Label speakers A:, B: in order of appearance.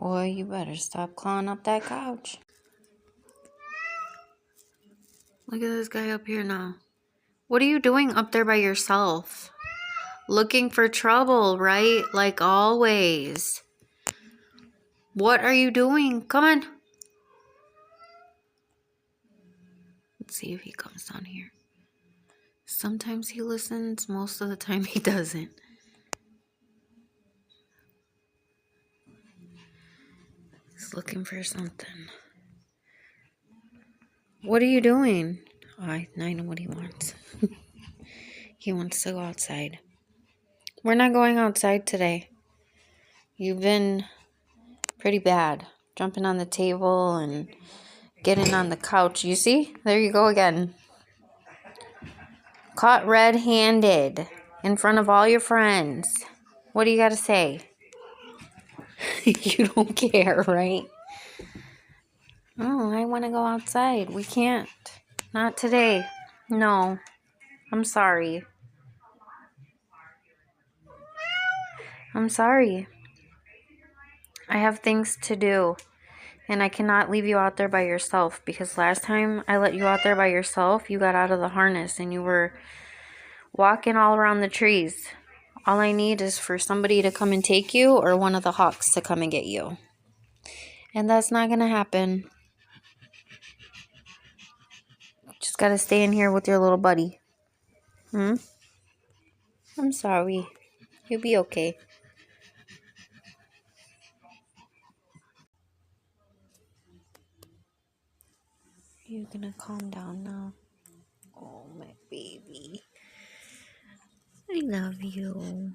A: Boy, you better stop clawing up that couch. Look at this guy up here now. What are you doing up there by yourself? Looking for trouble, right? Like always. What are you doing? Come on. Let's see if he comes down here. Sometimes he listens, most of the time he doesn't. He's looking for something. What are you doing? Oh, I know what he wants. He wants to go outside. We're not going outside today. You've been pretty bad. Jumping on the table and getting on the couch. You see? There you go again. Caught red-handed in front of all your friends. What do you got to say? You don't care, right? Oh, I want to go outside. We can't. Not today. No. I'm sorry. I'm sorry. I have things to do. And I cannot leave you out there by yourself, because last time I let you out there by yourself, you got out of the harness and you were walking all around the trees. All I need is for somebody to come and take you, or one of the hawks to come and get you. And that's not going to happen. Just got to stay in here with your little buddy. I'm sorry. You'll be okay. You're going to calm down now. Oh, my baby. I love you.